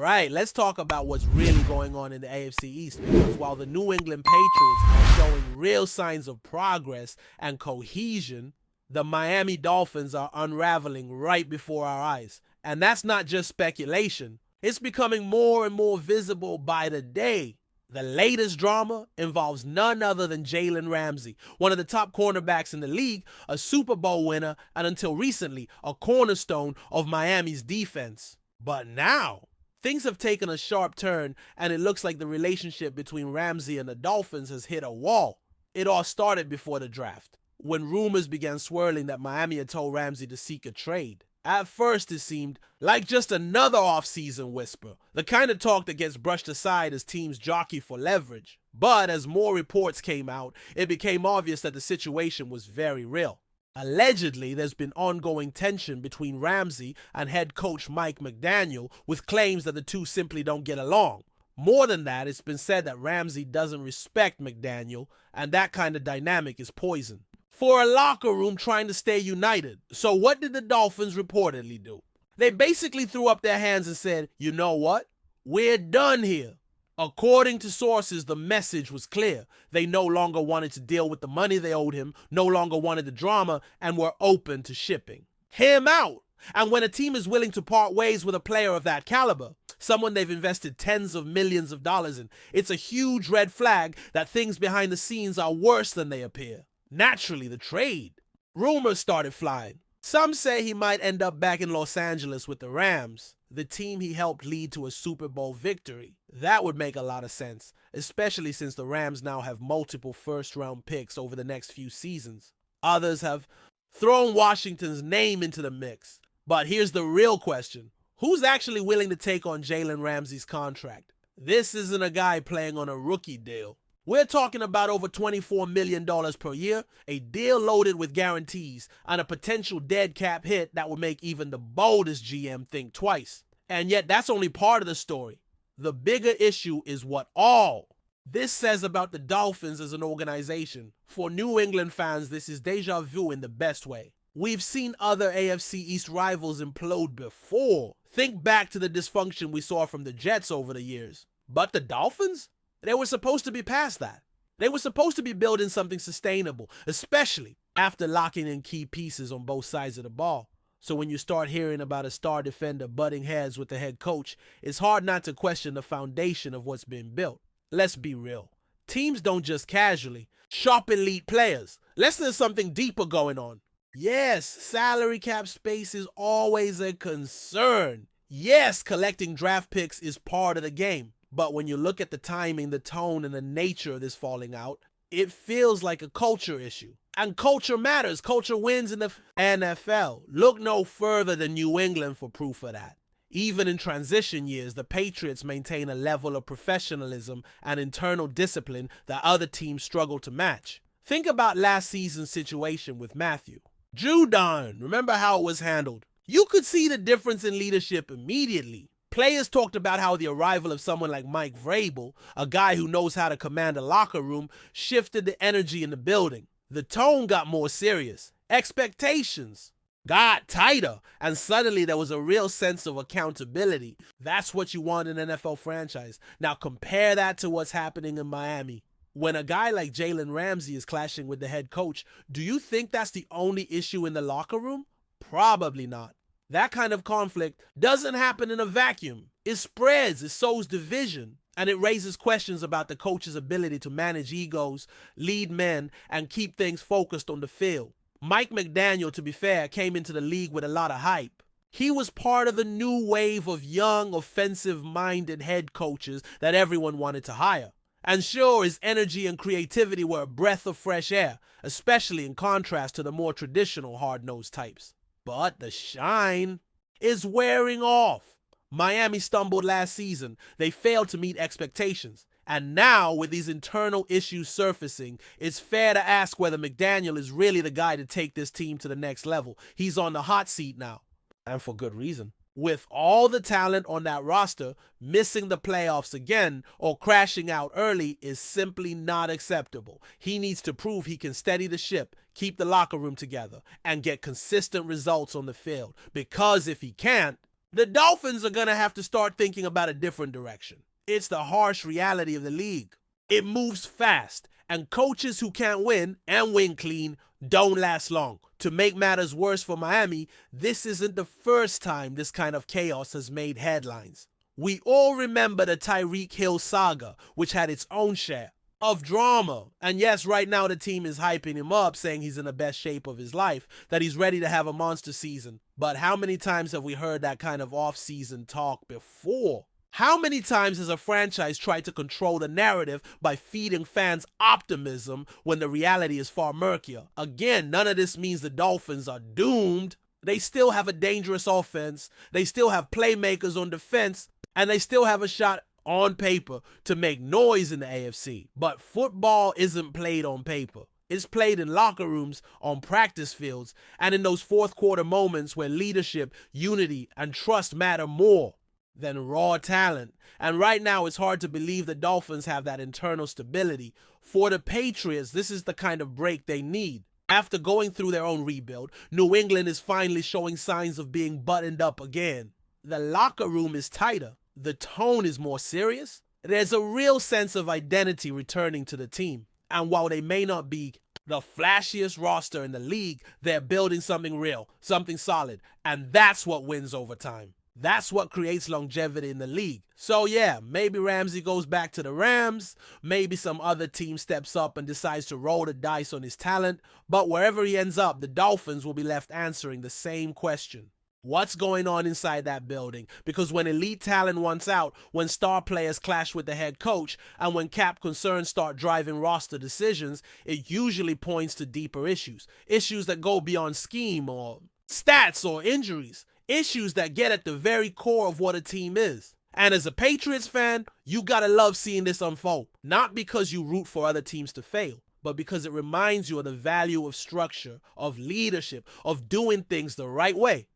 right, let's talk about what's really going on in the AFC East. Because while the New England Patriots are showing real signs of progress and cohesion, the Miami Dolphins are unraveling right before our eyes. And that's not just speculation. It's becoming more and more visible by the day. The latest drama involves none other than Jaylen Ramse, one of the top cornerbacks in the league, a Super Bowl winner, and until recently, a cornerstone of Miami's defense. But now, things have taken a sharp turn, and it looks like the relationship between Ramse and the Dolphins has hit a wall. It all started before the draft, when rumors began swirling that Miami had told Ramse to seek a trade. At first, it seemed like just another offseason whisper, the kind of talk that gets brushed aside as teams jockey for leverage. But as more reports came out, it became obvious that the situation was very real. Allegedly, there's been ongoing tension between Ramse and head coach Mike McDaniel, with claims that the two simply don't get along. More than that, it's been said that Ramse doesn't respect McDaniel, and that kind of dynamic is poison for a locker room trying to stay united. So what did the Dolphins reportedly do? They basically threw up their hands and said, you know what? We're done here. According to sources, the message was clear. They no longer wanted to deal with the money they owed him, no longer wanted the drama, and were open to shipping him out. And when a team is willing to part ways with a player of that caliber, someone they've invested tens of millions of dollars in, it's a huge red flag that things behind the scenes are worse than they appear. Naturally, the trade rumors started flying. Some say he might end up back in Los Angeles with the Rams, the team he helped lead to a Super Bowl victory. That would make a lot of sense, especially since the Rams now have multiple first-round picks over the next few seasons. Others have thrown Washington's name into the mix. But here's the real question. Who's actually willing to take on Jaylen Ramse's contract? This isn't a guy playing on a rookie deal. We're talking about over $24 million per year, a deal loaded with guarantees, and a potential dead cap hit that would make even the boldest GM think twice. And yet that's only part of the story. The bigger issue is what all this says about the Dolphins as an organization. For New England fans, this is deja vu in the best way. We've seen other AFC East rivals implode before. Think back to the dysfunction we saw from the Jets over the years. But the Dolphins? They were supposed to be past that. They were supposed to be building something sustainable, especially after locking in key pieces on both sides of the ball. So when you start hearing about a star defender butting heads with the head coach, it's hard not to question the foundation of what's been built. Let's be real. Teams don't just casually shop elite players. Unless there's something deeper going on. Yes, salary cap space is always a concern. Yes, collecting draft picks is part of the game. But when you look at the timing, the tone, and the nature of this falling out, it feels like a culture issue. And culture matters. Culture wins in the NFL. Look no further than New England for proof of that. Even in transition years, the Patriots maintain a level of professionalism and internal discipline that other teams struggle to match. Think about last season's situation with Matthew Judon. Remember how it was handled? You could see the difference in leadership immediately. Players talked about how the arrival of someone like Mike Vrabel, a guy who knows how to command a locker room, shifted the energy in the building. The tone got more serious. Expectations got tighter, and suddenly there was a real sense of accountability. That's what you want in an NFL franchise. Now compare that to what's happening in Miami. When a guy like Jaylen Ramse is clashing with the head coach, do you think that's the only issue in the locker room? Probably not. That kind of conflict doesn't happen in a vacuum. It spreads, it sows division, and it raises questions about the coach's ability to manage egos, lead men, and keep things focused on the field. Mike McDaniel, to be fair, came into the league with a lot of hype. He was part of the new wave of young, offensive-minded head coaches that everyone wanted to hire. And sure, his energy and creativity were a breath of fresh air, especially in contrast to the more traditional hard-nosed types. But the shine is wearing off. Miami stumbled last season. They failed to meet expectations. And now, with these internal issues surfacing, it's fair to ask whether McDaniel is really the guy to take this team to the next level. He's on the hot seat now, and for good reason. With all the talent on that roster, missing the playoffs again or crashing out early is simply not acceptable. He needs to prove he can steady the ship, keep the locker room together, and get consistent results on the field. Because if he can't, the Dolphins are going to have to start thinking about a different direction. It's the harsh reality of the league. It moves fast, and coaches who can't win and win clean don't last long. To make matters worse for Miami, this isn't the first time this kind of chaos has made headlines. We all remember the Tyreek Hill saga, which had its own share of drama. And yes, right now the team is hyping him up, saying he's in the best shape of his life, that he's ready to have a monster season. But how many times have we heard that kind of off-season talk before? How many times has a franchise tried to control the narrative by feeding fans optimism when the reality is far murkier? Again, none of this means the Dolphins are doomed. They still have a dangerous offense, they still have playmakers on defense, and they still have a shot on paper to make noise in the AFC. But football isn't played on paper. It's played in locker rooms, on practice fields, and in those fourth quarter moments where leadership, unity, and trust matter more than raw talent. And right now, it's hard to believe the Dolphins have that internal stability. For the Patriots, this is the kind of break they need. After going through their own rebuild, New England is finally showing signs of being buttoned up again. The locker room is tighter. The tone is more serious. There's a real sense of identity returning to the team. And while they may not be the flashiest roster in the league, they're building something real, something solid. And that's what wins over time. That's what creates longevity in the league. So yeah, maybe Ramsey goes back to the Rams. Maybe some other team steps up and decides to roll the dice on his talent. But wherever he ends up, the Dolphins will be left answering the same question. What's going on inside that building? Because when elite talent wants out, when star players clash with the head coach, and when cap concerns start driving roster decisions, it usually points to deeper issues. Issues that go beyond scheme or stats or injuries. Issues that get at the very core of what a team is. And as a Patriots fan, you gotta love seeing this unfold. Not because you root for other teams to fail, but because it reminds you of the value of structure, of leadership, of doing things the right way.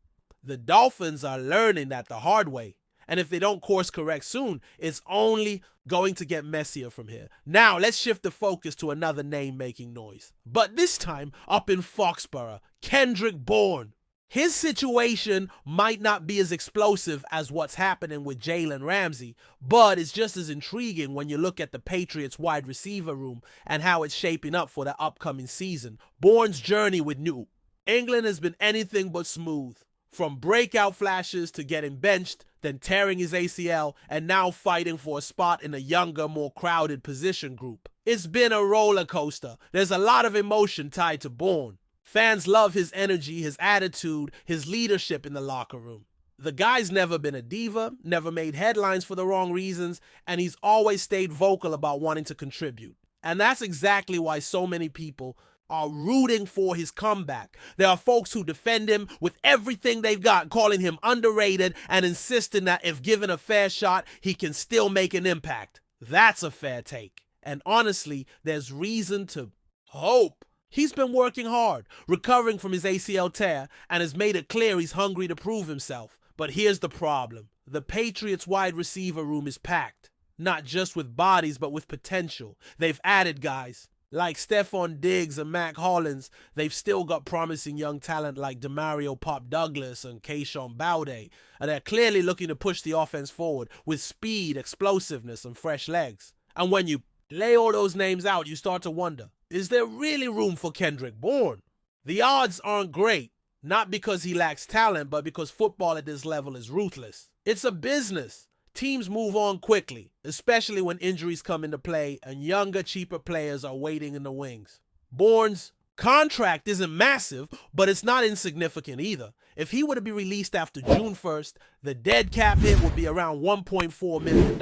The Dolphins are learning that the hard way. And if they don't course correct soon, it's only going to get messier from here. Now, let's shift the focus to another name making noise. But this time, up in Foxborough, Kendrick Bourne. His situation might not be as explosive as what's happening with Jaylen Ramse, but it's just as intriguing when you look at the Patriots wide receiver room and how it's shaping up for the upcoming season. Bourne's journey with New England has been anything but smooth. From breakout flashes to getting benched, then tearing his ACL, and now fighting for a spot in a younger, more crowded position group. It's been a roller coaster. There's a lot of emotion tied to Bourne. Fans love his energy, his attitude, his leadership in the locker room. The guy's never been a diva, never made headlines for the wrong reasons, and he's always stayed vocal about wanting to contribute. And that's exactly why so many people are rooting for his comeback. There are folks who defend him with everything they've got, calling him underrated and insisting that if given a fair shot, he can still make an impact. That's a fair take. And honestly, there's reason to hope. He's been working hard, recovering from his ACL tear, and has made it clear he's hungry to prove himself. But here's the problem. The Patriots wide receiver room is packed. Not just with bodies, but with potential. They've added guys like Stephon Diggs and Mac Hollins. They've still got promising young talent like Demario Pop Douglas and Keyshawn Boutte. And they're clearly looking to push the offense forward with speed, explosiveness, and fresh legs. And when you lay all those names out, you start to wonder, is there really room for Kendrick Bourne? The odds aren't great, not because he lacks talent, but because football at this level is ruthless. It's a business. Teams move on quickly, especially when injuries come into play and younger, cheaper players are waiting in the wings. Bourne's contract isn't massive, but it's not insignificant either. If he were to be released after June 1st, the dead cap hit would be around $1.4 million.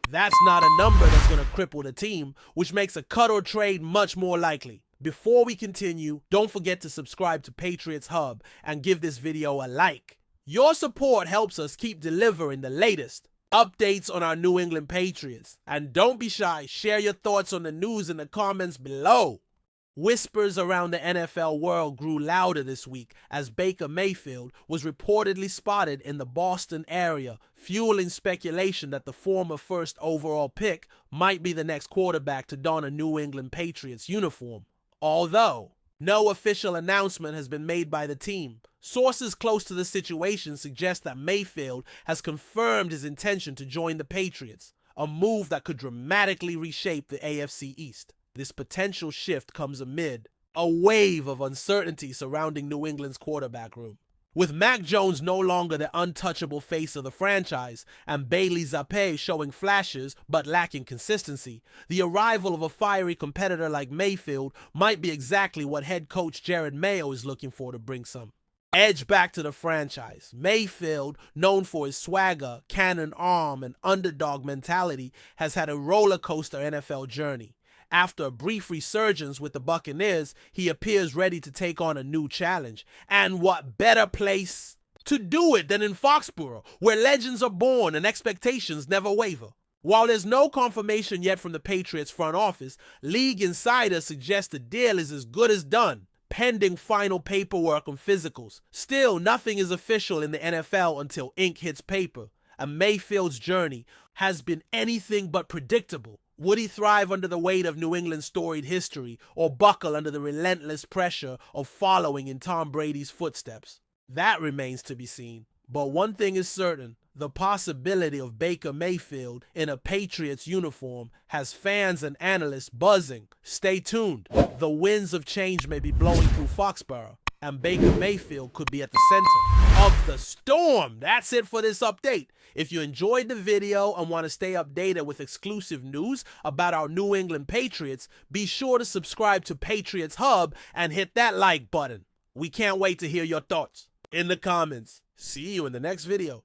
That's not a number that's going to cripple the team, which makes a cut or trade much more likely. Before we continue, don't forget to subscribe to Patriots Hub and give this video a like. Your support helps us keep delivering the latest updates on our New England Patriots. And don't be shy, share your thoughts on the news in the comments below. Whispers around the NFL world grew louder this week as Baker Mayfield was reportedly spotted in the Boston area, fueling speculation that the former first overall pick might be the next quarterback to don a New England Patriots uniform. Although, No official announcement has been made by the team. Sources close to the situation suggest that Mayfield has confirmed his intention to join the Patriots, a move that could dramatically reshape the AFC East. This potential shift comes amid a wave of uncertainty surrounding New England's quarterback room. With Mac Jones no longer the untouchable face of the franchise and Bailey Zappi showing flashes but lacking consistency, the arrival of a fiery competitor like Mayfield might be exactly what head coach Jerod Mayo is looking for to bring some edge back to the franchise. Mayfield, known for his swagger, cannon arm, and underdog mentality, has had a roller coaster NFL journey. After a brief resurgence with the Buccaneers, he appears ready to take on a new challenge. And what better place to do it than in Foxborough, where legends are born and expectations never waver? While there's no confirmation yet from the Patriots front office, league insiders suggest the deal is as good as done, pending final paperwork and physicals. Still, nothing is official in the NFL until ink hits paper, and Mayfield's journey has been anything but predictable. Would he thrive under the weight of New England's storied history or buckle under the relentless pressure of following in Tom Brady's footsteps? That remains to be seen. But one thing is certain, the possibility of Baker Mayfield in a Patriots uniform has fans and analysts buzzing. Stay tuned. The winds of change may be blowing through Foxborough, and Baker Mayfield could be at the center of the storm. That's it for this update. If you enjoyed the video and want to stay updated with exclusive news about our New England Patriots, be sure to subscribe to Patriots Hub and hit that like button. We can't wait to hear your thoughts in the comments. See you in the next video.